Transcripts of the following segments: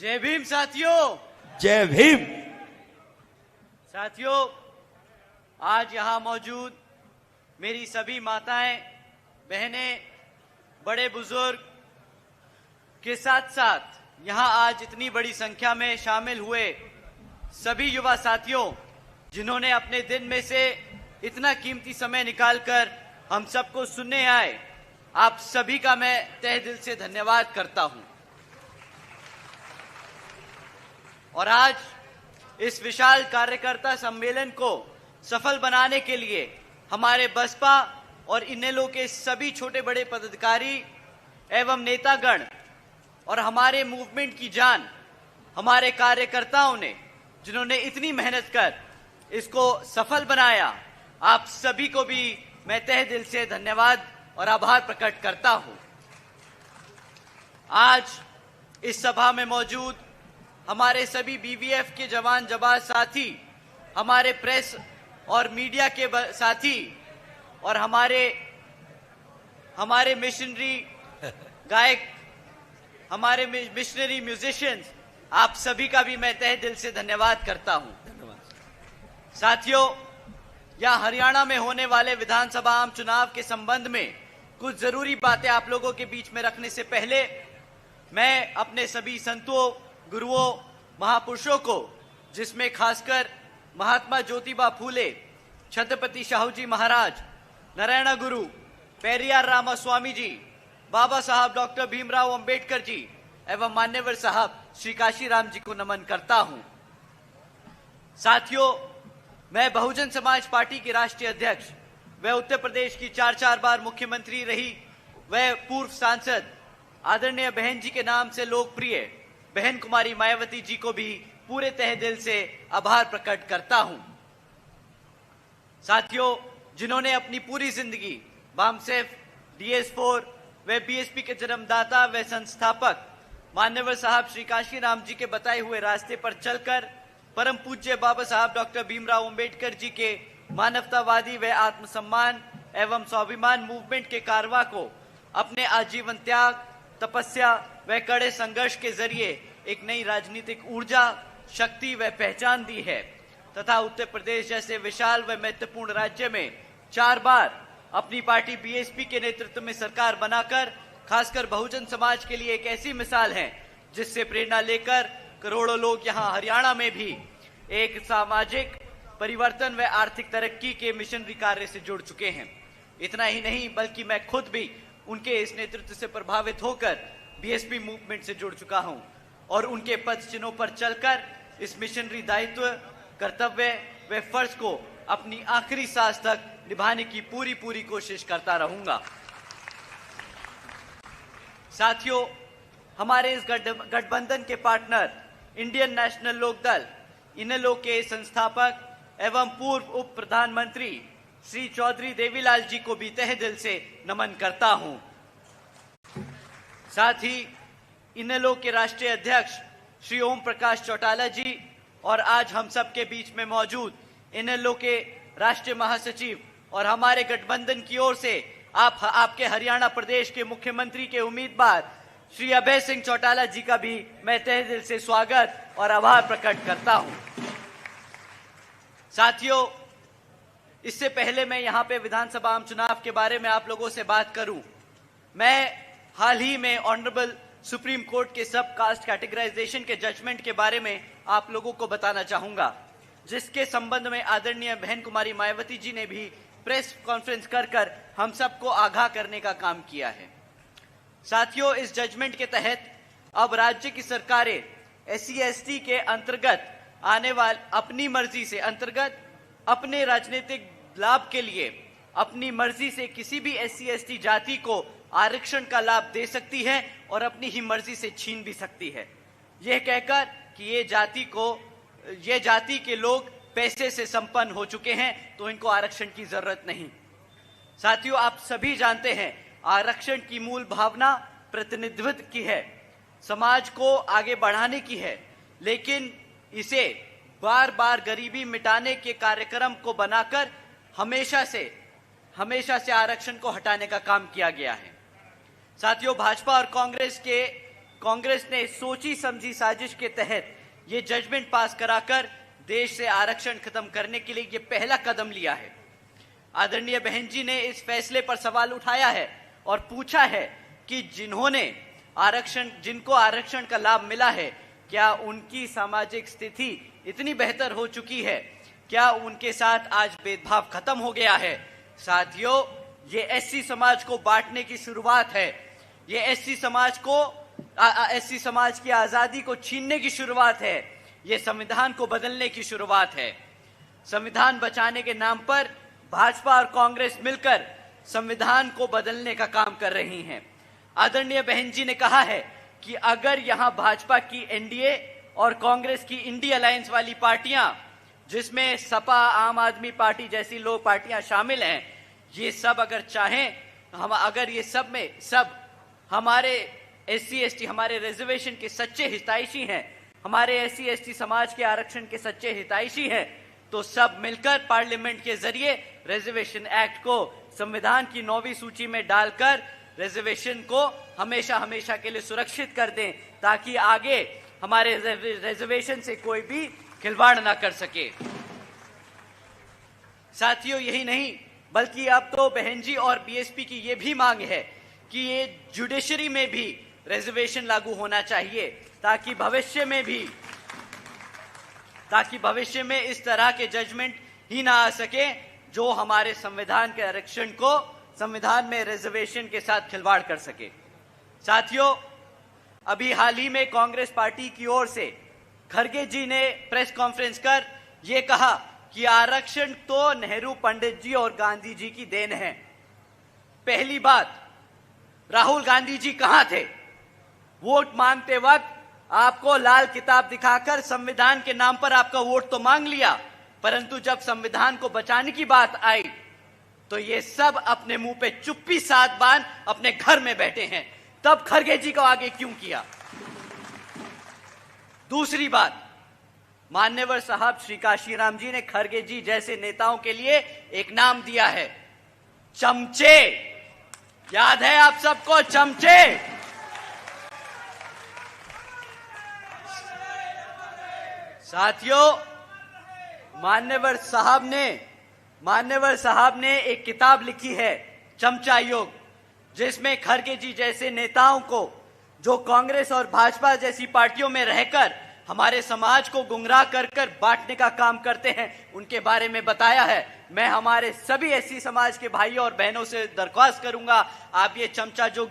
जय भीम साथियों, जय भीम। साथियों, आज यहाँ मौजूद मेरी सभी माताएं, बहनें, बड़े बुजुर्ग के साथ साथ यहाँ आज इतनी बड़ी संख्या में शामिल हुए सभी युवा साथियों, जिन्होंने अपने दिन में से इतना कीमती समय निकालकर हम सबको सुनने आए, आप सभी का मैं तहे दिल से धन्यवाद करता हूं। और आज इस विशाल कार्यकर्ता सम्मेलन को सफल बनाने के लिए हमारे बसपा और इनेलो के सभी छोटे बड़े पदाधिकारी एवं नेतागण और हमारे मूवमेंट की जान हमारे कार्यकर्ताओं ने, जिन्होंने इतनी मेहनत कर इसको सफल बनाया, आप सभी को भी मैं तहे दिल से धन्यवाद और आभार प्रकट करता हूं। आज इस सभा में मौजूद हमारे सभी बीवीएफ के जवान जाबाज साथी, हमारे प्रेस और मीडिया के साथी और हमारे मिशनरी गायक, हमारे मिशनरी म्यूजिशियंस, आप सभी का भी मैं तहे दिल से धन्यवाद करता हूं। साथियों, यहां हरियाणा में होने वाले विधानसभा आम चुनाव के संबंध में कुछ जरूरी बातें आप लोगों के बीच में रखने से पहले मैं अपने सभी संतों, गुरुओं, महापुरुषों को, जिसमें खासकर महात्मा ज्योतिबा फूले, छत्रपति शाहू जी महाराज, नारायण गुरु, पेरियार रामास्वामी जी, बाबा साहब डॉक्टर भीमराव अंबेडकर जी एवं मान्यवर साहब श्री काशीराम जी को नमन करता हूं। साथियों, मैं बहुजन समाज पार्टी की राष्ट्रीय अध्यक्ष व उत्तर प्रदेश की 4 बार मुख्यमंत्री रही वह पूर्व सांसद आदरणीय बहन जी के नाम से लोकप्रिय बहन कुमारी मायावती जी को भी पूरे तहे दिल से आभार प्रकट करता हूं। साथियों, जिन्होंने अपनी पूरी जिंदगी बामसेफ, DS4 व बीएसपी के जन्मदाता व संस्थापक मान्यवर साहब श्री काशीराम जी के बताए हुए रास्ते पर चलकर परम पूज्य बाबा साहब डॉक्टर भीमराव अंबेडकर जी के मानवतावादी व आत्मसम्मान एवं स्वाभिमान मूवमेंट के कारवा को अपने आजीवन त्याग, तपस्या व कड़े संघर्ष के जरिए एक नई राजनीतिक ऊर्जा, शक्ति व पहचान दी है तथा उत्तर प्रदेश जैसे विशाल व महत्वपूर्ण राज्य में 4 बार अपनी पार्टी बीएसपी के नेतृत्व में सरकार बनाकर खासकर बहुजन समाज के लिए एक ऐसी मिसाल है जिससे प्रेरणा लेकर करोड़ों लोग यहाँ हरियाणा में भी एक सामाजिक परिवर्तन व आर्थिक तरक्की के मिशनरी कार्य से जुड़ चुके हैं। इतना ही नहीं, बल्कि मैं खुद भी उनके इस नेतृत्व से प्रभावित होकर बीएसपी मूवमेंट से जुड़ चुका हूं और उनके पद चिन्हों पर चलकर इस मिशनरी दायित्व, कर्तव्य व फर्ज को अपनी आखिरी सांस तक निभाने की पूरी कोशिश करता रहूंगा। साथियों, हमारे इस गठबंधन के पार्टनर इंडियन नेशनल लोकदल इनेलो के संस्थापक एवं पूर्व उप प्रधानमंत्री श्री चौधरी देवीलाल जी को भी तहे दिल से नमन करता हूं। साथ ही इनेलो के राष्ट्रीय अध्यक्ष श्री ओम प्रकाश चौटाला जी और आज हम सब के बीच में मौजूद इनेलो के राष्ट्रीय महासचिव और हमारे गठबंधन की ओर से आपके हरियाणा प्रदेश के मुख्यमंत्री के उम्मीदवार श्री अभय सिंह चौटाला जी का भी मैं तहे दिल से स्वागत और आभार प्रकट करता हूं। साथियों, इससे पहले मैं यहाँ पे विधानसभा आम चुनाव के बारे में आप लोगों से बात करूं, मैं हाल ही में ऑनरेबल सुप्रीम कोर्ट के सब कास्ट कैटेगराइजेशन के जजमेंट के बारे में आप लोगों को बताना चाहूंगा, जिसके संबंध में आदरणीय बहन कुमारी मायावती जी ने भी प्रेस कॉन्फ्रेंस कर हम सबको आगाह करने का काम किया है। साथियों, इस जजमेंट के तहत अब राज्य की सरकारें SC/ST के अंतर्गत आने वाले अपनी मर्जी से अपने राजनीतिक लाभ के लिए अपनी मर्जी से किसी भी SC/ST जाति को आरक्षण का लाभ दे सकती है और अपनी ही मर्जी से छीन भी सकती है, यह कहकर कि ये जाति के लोग पैसे से संपन्न हो चुके हैं तो इनको आरक्षण की जरूरत नहीं। साथियों, आप सभी जानते हैं आरक्षण की मूल भावना प्रतिनिधित्व की है, समाज को आगे बढ़ाने की है, लेकिन इसे बार बार गरीबी मिटाने के कार्यक्रम को बनाकर हमेशा से आरक्षण को हटाने का काम किया गया है। साथियों, भाजपा और कांग्रेस के कांग्रेस ने सोची समझी साजिश के तहत ये जजमेंट पास कराकर देश से आरक्षण खत्म करने के लिए ये पहला कदम लिया है। आदरणीय बहन जी ने इस फैसले पर सवाल उठाया है और पूछा है कि जिनको आरक्षण का लाभ मिला है, क्या उनकी सामाजिक स्थिति इतनी बेहतर हो चुकी है, क्या उनके साथ आज भेदभाव खत्म हो गया है। साथियों, ये एससी समाज को बांटने की शुरुआत है, ये एससी समाज की आजादी को छीनने की शुरुआत है, ये संविधान को बदलने की शुरुआत है। संविधान बचाने के नाम पर भाजपा और कांग्रेस मिलकर संविधान को बदलने का काम कर रही हैं। आदरणीय बहन जी ने कहा है कि अगर यहां भाजपा की एनडीए और कांग्रेस की इंडी अलायंस वाली पार्टियां, जिसमें सपा, आम आदमी पार्टी जैसी लोग पार्टियां शामिल हैं, ये सब अगर चाहें, अगर ये सब में सब हमारे एससी एसटी, हमारे रिजर्वेशन के सच्चे हितैषी हैं, हमारे एससी एसटी समाज के आरक्षण के सच्चे हितैषी हैं, तो सब मिलकर पार्लियामेंट के जरिए रिजर्वेशन एक्ट को संविधान की 9वीं सूची में डालकर रिजर्वेशन को हमेशा हमेशा के लिए सुरक्षित कर दें, ताकि आगे हमारे रिजर्वेशन से कोई भी खिलवाड़ ना कर सके। साथियों, यही नहीं बल्कि अब तो बहन जी और बीएसपी की ये भी मांग है कि ये जुडिशरी में भी रिजर्वेशन लागू होना चाहिए, ताकि भविष्य में इस तरह के जजमेंट ही ना आ सके जो हमारे संविधान के आरक्षण को, संविधान में रिजर्वेशन के साथ खिलवाड़ कर सके। साथियों, अभी हाल ही में कांग्रेस पार्टी की ओर से खड़गे जी ने प्रेस कॉन्फ्रेंस कर यह कहा कि आरक्षण तो नेहरू, पंडित जी और गांधी जी की देन है। पहली बात, राहुल गांधी जी कहां थे? वोट मांगते वक्त आपको लाल किताब दिखाकर संविधान के नाम पर आपका वोट तो मांग लिया, परंतु जब संविधान को बचाने की बात आई तो ये सब अपने मुंह पे चुप्पी साध बांध अपने घर में बैठे हैं। तब खड़गे जी को आगे क्यों किया? दूसरी बात, मान्यवर साहब श्री काशीराम जी ने खड़गे जी जैसे नेताओं के लिए एक नाम दिया है, चमचे। याद है आप सबको, चमचे? साथियों, मान्यवर साहब ने एक किताब लिखी है, चमचा योग, जिसमें खड़गे जी जैसे नेताओं को, जो कांग्रेस और भाजपा जैसी पार्टियों में रहकर हमारे समाज को गुमराह कर बांटने का काम करते हैं, उनके बारे में बताया है। मैं हमारे सभी एससी समाज के भाइयों और बहनों से दरख्वास्त करूंगा, आप ये चमचा जोग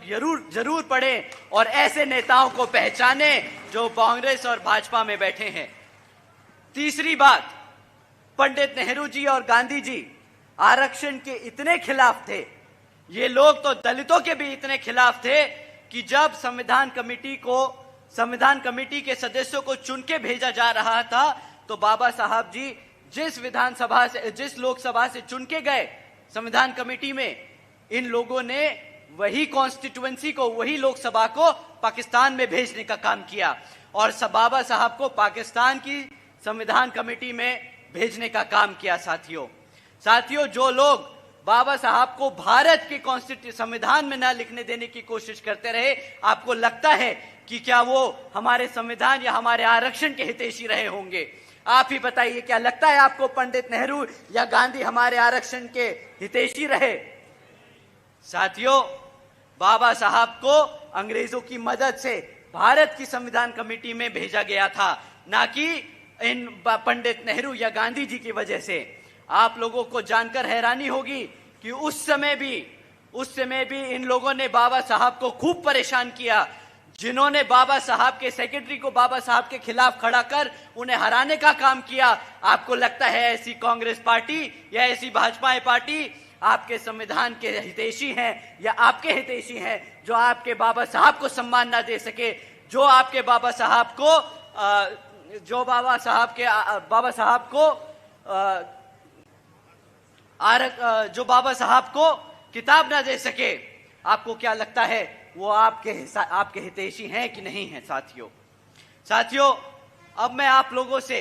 जरूर पढ़ें और ऐसे नेताओं को पहचानें जो कांग्रेस और भाजपा में बैठे हैं। तीसरी बात, पंडित नेहरू जी और गांधी जी आरक्षण के इतने खिलाफ थे, ये लोग तो दलितों के भी इतने खिलाफ थे कि जब संविधान कमेटी के सदस्यों को चुन के भेजा जा रहा था, तो बाबा साहब जी जिस लोकसभा से चुन के गए संविधान कमेटी में, इन लोगों ने वही कॉन्स्टिट्यूएंसी को, वही लोकसभा को पाकिस्तान में भेजने का काम किया और बाबा साहब को पाकिस्तान की संविधान कमेटी में भेजने का काम किया। साथियों, जो लोग बाबा साहब को भारत के संविधान में ना लिखने देने की कोशिश करते रहे, आपको लगता है कि क्या वो हमारे संविधान या हमारे आरक्षण के हितैषी रहे होंगे? आप ही बताइए, क्या लगता है आपको पंडित नेहरू या गांधी हमारे आरक्षण के हितैषी रहे? साथियों, बाबा साहब को अंग्रेजों की मदद से भारत की संविधान कमेटी में भेजा गया था, ना कि इन पंडित नेहरू या गांधी जी की वजह से। आप लोगों को जानकर हैरानी होगी कि उस समय भी इन लोगों ने बाबा साहब को खूब परेशान किया, जिन्होंने बाबा साहब के सेक्रेटरी को बाबा साहब के खिलाफ खड़ा कर उन्हें हराने का काम किया। आपको लगता है ऐसी कांग्रेस पार्टी या ऐसी भाजपा पार्टी आपके संविधान के हितैषी हैं या आपके हितैषी हैं, जो आपके बाबा साहब को सम्मान ना दे सके, जो आपके बाबा साहब को किताब ना दे सके? आपको क्या लगता है वो आपके हितैषी हैं कि नहीं है? साथियों, अब मैं आप लोगों से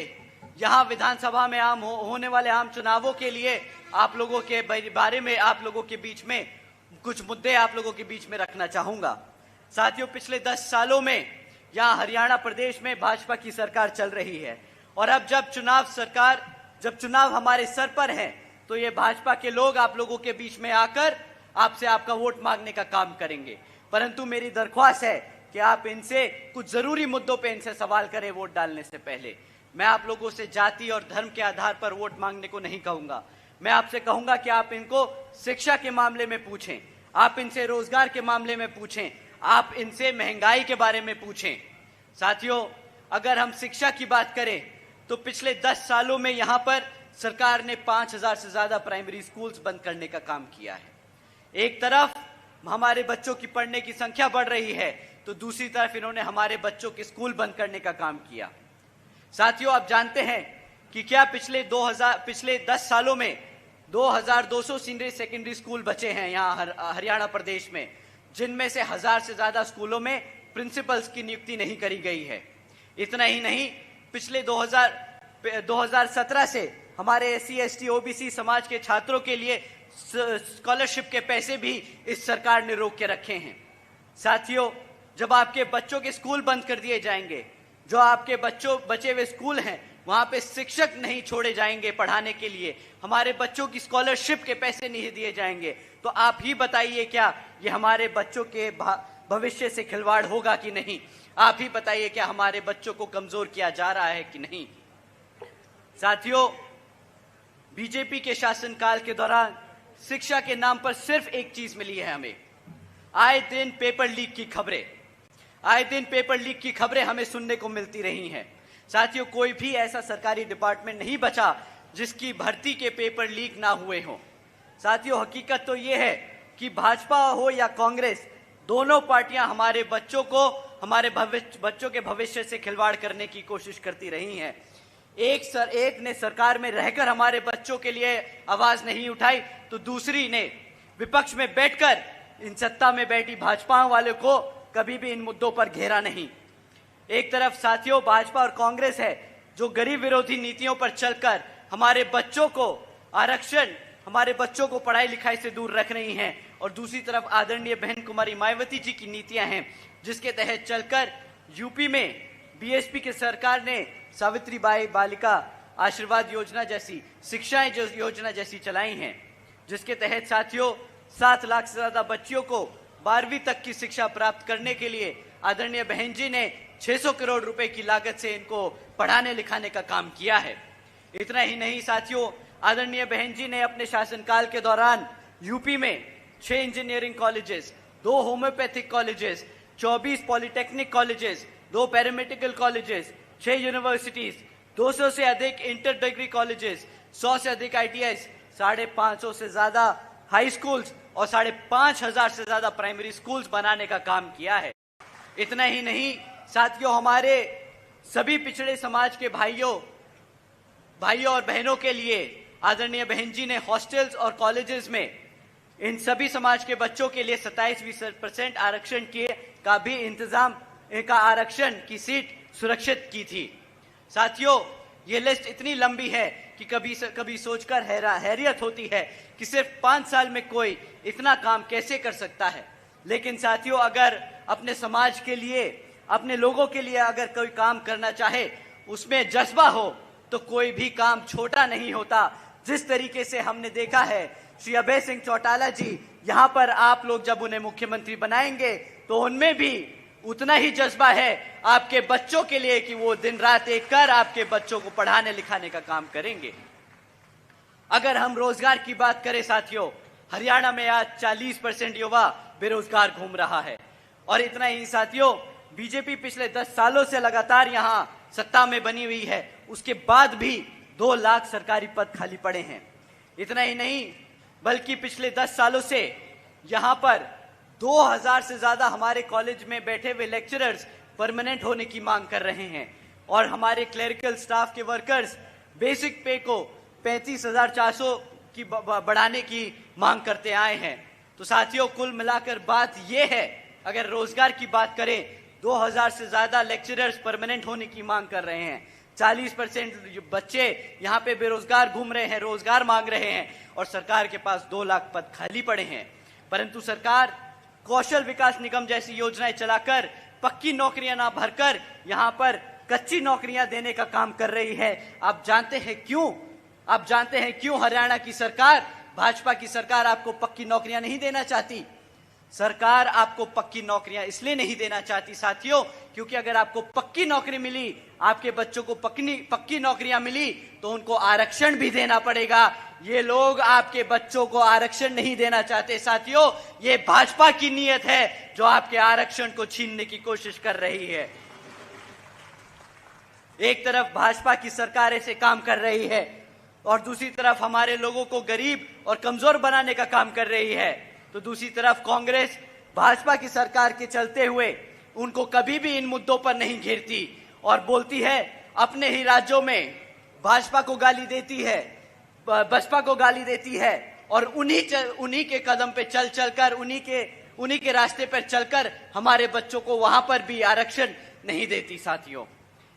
यहाँ विधानसभा में होने वाले आम चुनावों के लिए आप लोगों के बारे में, आप लोगों के बीच में कुछ मुद्दे आप लोगों के बीच में रखना चाहूंगा। साथियों, पिछले 10 सालों में यहाँ हरियाणा प्रदेश में भाजपा की सरकार चल रही है। और अब जब चुनाव हमारे सर पर है, तो ये भाजपा के लोग आप लोगों के बीच में आकर आपसे आपका वोट मांगने का काम करेंगे। परंतु मेरी दरख्वास्त है कि आप इनसे कुछ जरूरी मुद्दों पे इनसे सवाल करें वोट डालने से पहले। मैं आप लोगों से जाति और धर्म के आधार पर वोट मांगने को नहीं कहूंगा। मैं आपसे कहूंगा कि आप इनको शिक्षा के मामले में पूछें, आप इनसे रोजगार के मामले में पूछें, आप इनसे महंगाई के बारे में पूछें। साथियों, अगर हम शिक्षा की बात करें तो पिछले 10 सालों में यहाँ पर सरकार ने 5000 से ज्यादा प्राइमरी स्कूल्स बंद करने का काम किया है। एक तरफ हमारे बच्चों की पढ़ने की संख्या बढ़ रही है, तो दूसरी तरफ इन्होंने हमारे बच्चों के स्कूल बंद करने का काम किया। साथियों, आप जानते हैं कि क्या पिछले 10 सालों में 2200 सीनियर सेकेंडरी स्कूल बचे हैं यहाँ हरियाणा प्रदेश में, जिनमें से 1000 से ज्यादा स्कूलों में प्रिंसिपल्स की नियुक्ति नहीं करी गई है। इतना ही नहीं, पिछले 2017 से हमारे SC ST OBC समाज के छात्रों के लिए स्कॉलरशिप के पैसे भी इस सरकार ने रोक के रखे हैं। साथियों, जब आपके बच्चों के स्कूल बंद कर दिए जाएंगे, जो आपके बचे हुए स्कूल हैं वहां पे शिक्षक नहीं छोड़े जाएंगे पढ़ाने के लिए, हमारे बच्चों की स्कॉलरशिप के पैसे नहीं दिए जाएंगे, तो आप ही बताइए क्या ये हमारे बच्चों के भविष्य से खिलवाड़ होगा कि नहीं? आप ही बताइए क्या हमारे बच्चों को कमजोर किया जा रहा है कि नहीं? साथियों, बीजेपी के शासनकाल के दौरान शिक्षा के नाम पर सिर्फ एक चीज मिली है हमें, आए दिन पेपर लीक की खबरें हमें सुनने को मिलती रही हैं। साथियों, कोई भी ऐसा सरकारी डिपार्टमेंट नहीं बचा जिसकी भर्ती के पेपर लीक ना हुए हों। साथियों, हकीकत तो यह है कि भाजपा हो या कांग्रेस, दोनों पार्टियां हमारे बच्चों के भविष्य से खिलवाड़ करने की कोशिश करती रही हैं। एक ने सरकार में रहकर हमारे बच्चों के लिए आवाज नहीं उठाई, तो दूसरी ने विपक्ष में बैठकर इन सत्ता में बैठी भाजपा वाले को कभी भी इन मुद्दों पर घेरा नहीं। एक तरफ साथियों भाजपा और कांग्रेस है जो गरीब विरोधी नीतियों पर चलकर हमारे बच्चों को आरक्षण, हमारे बच्चों को पढ़ाई लिखाई से दूर रख रही हैं, और दूसरी तरफ आदरणीय बहन कुमारी मायावती जी की नीतियां हैं जिसके तहत चलकर यूपी में BSP की सरकार ने सावित्रीबाई बालिका आशीर्वाद योजना जैसी शिक्षाएं योजना जैसी चलाई हैं, जिसके तहत साथियों 7 लाख से ज्यादा बच्चियों को 12वीं तक की शिक्षा प्राप्त करने के लिए आदरणीय बहन जी ने 600 करोड़ रुपए की लागत से इनको पढ़ाने लिखाने का काम किया है। इतना ही नहीं साथियों, आदरणीय बहन जी ने अपने शासनकाल के दौरान यूपी में 6 engineering colleges, 2 homeopathic colleges, 24 polytechnic colleges, 2 paramedical colleges, 6 universities, 200 से अधिक इंटर डिग्री कॉलेजेस, 100 से अधिक ITIs, 550 से ज्यादा हाई स्कूल्स और 5,500 से ज्यादा प्राइमरी स्कूल्स बनाने का काम किया है। इतना ही नहीं साथियों, हमारे सभी पिछड़े समाज के भाइयों और बहनों के लिए आदरणीय बहन जी ने हॉस्टल्स और कॉलेजेस में इन सभी समाज के बच्चों के लिए 27% आरक्षण का भी इंतजाम, आरक्षण की सीट सुरक्षित की थी। साथियों, ये लिस्ट इतनी लंबी है कि कभी सोचकर हैरियत होती है कि सिर्फ 5 साल में कोई इतना काम कैसे कर सकता है। लेकिन साथियों, अगर अपने समाज के लिए, अपने लोगों के लिए अगर कोई काम करना चाहे, उसमें जज्बा हो, तो कोई भी काम छोटा नहीं होता। जिस तरीके से हमने देखा है श्री अभय सिंह चौटाला जी, यहाँ पर आप लोग जब उन्हें मुख्यमंत्री बनाएंगे तो उनमें भी उतना ही जज्बा है आपके बच्चों के लिए कि वो दिन रात एक कर आपके बच्चों को पढ़ाने लिखाने का काम करेंगे। अगर हम रोजगार की बात करें साथियों, हरियाणा में आज 40% युवा बेरोजगार घूम रहा है। और इतना ही साथियों, बीजेपी पिछले 10 सालों से लगातार यहाँ सत्ता में बनी हुई है, उसके बाद भी 2 लाख सरकारी पद खाली पड़े हैं। इतना ही नहीं, बल्कि पिछले 10 सालों से यहाँ पर 2000 से ज्यादा हमारे कॉलेज में बैठे हुए लेक्चरर्स परमानेंट होने की मांग कर रहे हैं, और हमारे क्लरिकल स्टाफ के वर्कर्स बेसिक पे को 35,400 की बढ़ाने की मांग करते आए हैं। तो साथियों, कुल मिलाकर बात यह है, अगर रोजगार की बात करें, 2000 से ज्यादा लेक्चरर्स परमानेंट होने की मांग कर रहे हैं, 40% बच्चे यहाँ पे बेरोजगार घूम रहे हैं, रोजगार मांग रहे हैं, और सरकार के पास 2 लाख पद खाली पड़े हैं। परंतु सरकार कौशल विकास निगम जैसी योजनाएं चलाकर पक्की नौकरियां ना भरकर यहां पर कच्ची नौकरियां देने का काम कर रही है। आप जानते हैं क्यों? आप जानते हैं क्यों हरियाणा की सरकार, भाजपा की सरकार आपको पक्की नौकरियां नहीं देना चाहती? सरकार आपको पक्की नौकरियां इसलिए नहीं देना चाहती साथियों, क्योंकि अगर आपको पक्की नौकरी मिली, आपके बच्चों को पक्की नौकरियां मिली, तो उनको आरक्षण भी देना पड़ेगा। ये लोग आपके बच्चों को आरक्षण नहीं देना चाहते साथियों। ये भाजपा की नीयत है जो आपके आरक्षण को छीनने की कोशिश कर रही है। एक तरफ भाजपा की सरकार ऐसे काम कर रही है और दूसरी तरफ हमारे लोगों को गरीब और कमजोर बनाने का काम कर रही है। तो दूसरी तरफ कांग्रेस भाजपा की सरकार के चलते हुए उनको कभी भी इन मुद्दों पर नहीं घेरती और बोलती है, अपने ही राज्यों में भाजपा को गाली देती है, बसपा को गाली देती है और उन्हीं के कदम पे चलकर उन्हीं के रास्ते पर चलकर हमारे बच्चों को वहां पर भी आरक्षण नहीं देती साथियों।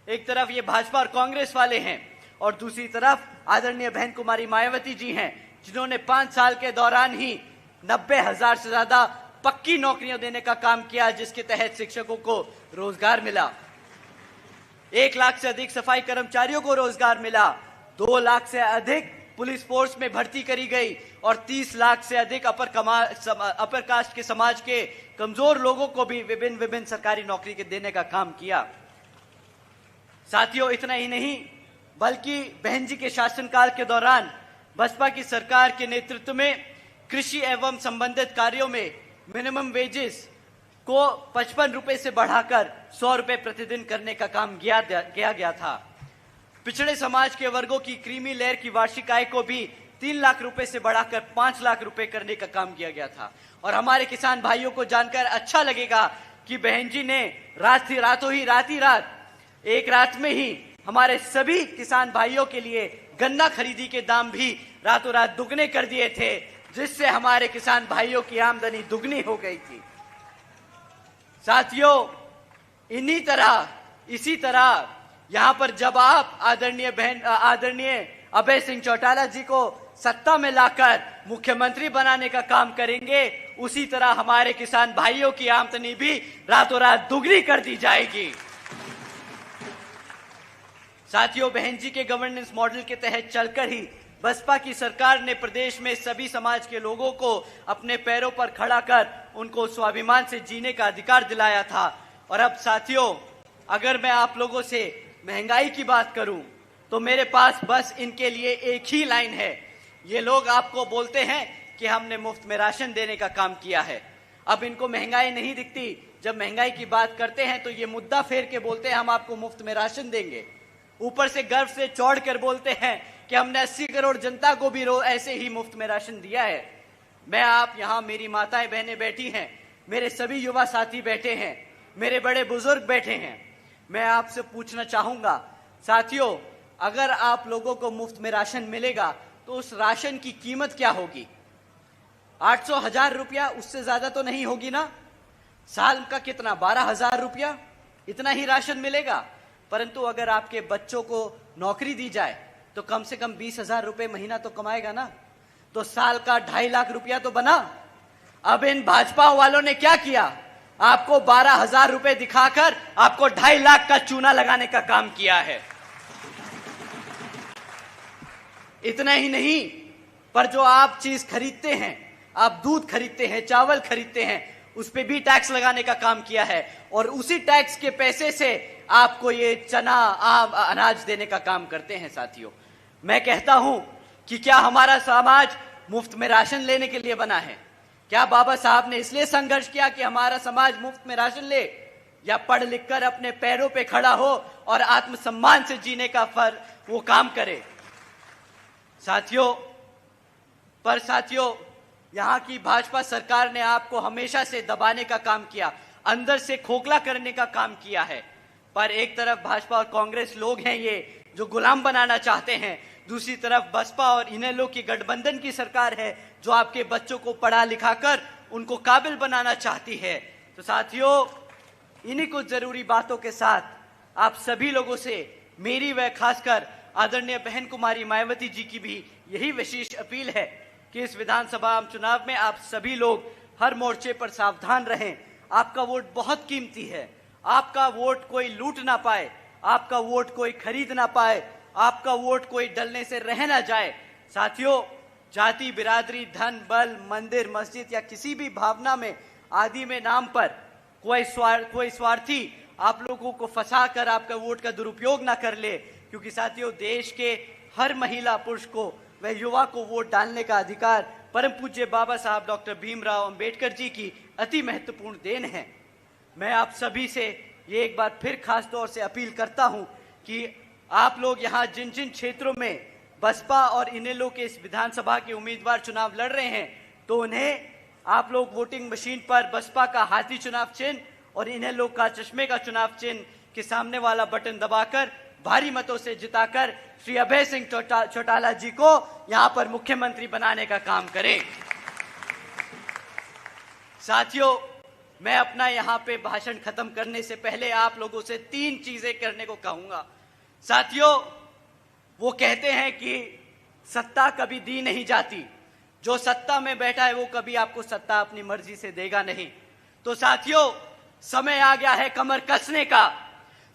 एक तरफ ये भाजपा और कांग्रेस वाले हैं और दूसरी तरफ आदरणीय बहन कुमारी मायावती जी हैं, जिन्होंने 5 साल के दौरान ही 90,000 से ज्यादा पक्की नौकरियां देने का काम किया, जिसके तहत शिक्षकों को रोजगार मिला, 1 लाख से अधिक सफाई कर्मचारियों को रोजगार मिला, 2 लाख से अधिक पुलिस फोर्स में भर्ती करी गई और 30 लाख से अधिक अपर कास्ट के समाज के कमजोर लोगों को भी विभिन्न सरकारी नौकरी के देने का काम किया। साथियों, इतना ही नहीं बल्कि बहन जी के शासनकाल के दौरान बसपा की सरकार के नेतृत्व में कृषि एवं संबंधित कार्यों में मिनिमम वेजेस को 55 रुपए से बढ़ाकर 100 रुपए प्रतिदिन करने का काम किया गया था। पिछड़े समाज के वर्गों की क्रीमी लेयर की वार्षिक आय को भी 3 लाख रुपए से बढ़ाकर 5 लाख रुपए करने का काम किया गया था। और हमारे किसान भाइयों को जानकर अच्छा लगेगा कि बहन जी ने रात ही रात एक रात में ही हमारे सभी किसान भाइयों के लिए गन्ना खरीदी के दाम भी रातों रात दुगने कर दिए थे, जिससे हमारे किसान भाइयों की आमदनी दुगनी हो गई थी। साथियों, इसी तरह यहां पर जब आप आदरणीय अभय सिंह चौटाला जी को सत्ता में लाकर मुख्यमंत्री बनाने का काम करेंगे, उसी तरह हमारे किसान भाइयों की आमदनी भी रातों रात दुगनी कर दी जाएगी। साथियों, बहन जी के गवर्नेंस मॉडल के तहत चलकर ही बसपा की सरकार ने प्रदेश में सभी समाज के लोगों को अपने पैरों पर खड़ा कर उनको स्वाभिमान से जीने का अधिकार दिलाया था। और अब साथियों, अगर मैं आप लोगों से महंगाई की बात करूं तो मेरे पास बस इनके लिए एक ही लाइन है। ये लोग आपको बोलते हैं कि हमने मुफ्त में राशन देने का काम किया है। अब इनको महंगाई नहीं दिखती। जब महंगाई की बात करते हैं तो ये मुद्दा फेर के बोलते हैं हम आपको मुफ्त में राशन देंगे। ऊपर से गर्व से चौड़ कर बोलते हैं कि हमने 80 करोड़ जनता को भी ऐसे ही मुफ्त में राशन दिया है। मैं आप यहाँ, मेरी माताएं बहनें बैठी हैं, मेरे सभी युवा साथी बैठे हैं, मेरे बड़े बुजुर्ग बैठे हैं। मैं आपसे पूछना चाहूंगा साथियों, अगर आप लोगों को मुफ्त में राशन मिलेगा तो उस राशन की कीमत क्या होगी? 800,000 रुपया, उससे ज्यादा तो नहीं होगी ना? साल का कितना, 12,000 रुपया, इतना ही राशन मिलेगा। परंतु अगर आपके बच्चों को नौकरी दी जाए तो कम से कम 20,000 रुपए महीना तो कमाएगा ना, तो साल का 2.5 लाख रुपया तो बना। अब इन भाजपा वालों ने क्या किया? आपको 12,000 रुपए दिखाकर आपको 2.5 लाख का चूना लगाने का काम किया है। इतना ही नहीं, पर जो आप चीज खरीदते हैं, आप दूध खरीदते हैं, चावल खरीदते हैं, उस पे भी टैक्स लगाने का काम किया है और उसी टैक्स के पैसे से आपको ये चना, आम, अनाज देने का काम करते हैं। साथियों, मैं कहता हूं कि क्या हमारा समाज मुफ्त में राशन लेने के लिए बना है? क्या बाबा साहब ने इसलिए संघर्ष किया कि हमारा समाज मुफ्त में राशन ले, या पढ़ लिख कर अपने पैरों पे खड़ा हो और आत्मसम्मान से जीने का वो काम करे? साथियों, यहां की भाजपा सरकार ने आपको हमेशा से दबाने का काम किया, अंदर से खोखला करने का काम किया है। पर एक तरफ भाजपा और कांग्रेस लोग हैं ये जो गुलाम बनाना चाहते हैं, दूसरी तरफ बसपा और इनेलो की गठबंधन की सरकार है जो आपके बच्चों को पढ़ा लिखाकर उनको काबिल बनाना चाहती है। तो साथियों, इन्हीं कुछ जरूरी बातों के साथ आप सभी लोगों से मेरी व खासकर आदरणीय बहन कुमारी मायावती जी की भी यही विशेष अपील है कि इस विधानसभा चुनाव में आप सभी लोग हर मोर्चे पर सावधान रहें। आपका वोट बहुत कीमती है, आपका वोट कोई लूट ना पाए, आपका वोट कोई खरीद ना पाए, आपका वोट कोई डलने से रह ना जाए। साथियों, जाति, बिरादरी, धन, बल, मंदिर, मस्जिद या किसी भी भावना में आदि में नाम पर कोई स्वार्थी आप लोगों को फंसा कर आपका वोट का दुरुपयोग ना कर ले, क्योंकि साथियों, देश के हर महिला, पुरुष को व युवा को वोट डालने का अधिकार परम पूज्य बाबा साहब डॉक्टर भीमराव अंबेडकर जी की अति महत्वपूर्ण देन है। मैं आप सभी से ये एक बार फिर खास तौर से अपील करता हूं कि आप लोग यहाँ जिन जिन क्षेत्रों में बसपा और इनेलो के इस विधानसभा के उम्मीदवार चुनाव लड़ रहे हैं, तो उन्हें आप लोग वोटिंग मशीन पर बसपा का हाथी चुनाव चिन्ह और इनेलो का चश्मे का चुनाव चिन्ह के सामने वाला बटन दबाकर भारी मतों से जिताकर श्री अभय सिंह चौटाला जी को यहां पर मुख्यमंत्री बनाने का काम करें। साथियों, मैं अपना यहां पे भाषण खत्म करने से पहले आप लोगों से 3 चीजें करने को कहूंगा। साथियों, वो कहते हैं कि सत्ता कभी दी नहीं जाती, जो सत्ता में बैठा है वो कभी आपको सत्ता अपनी मर्जी से देगा नहीं। तो साथियों, समय आ गया है कमर कसने का।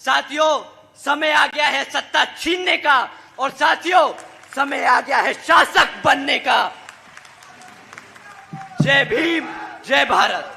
साथियों, समय आ गया है सत्ता छीनने का। और साथियों, समय आ गया है शासक बनने का। जय भीम, जय भारत।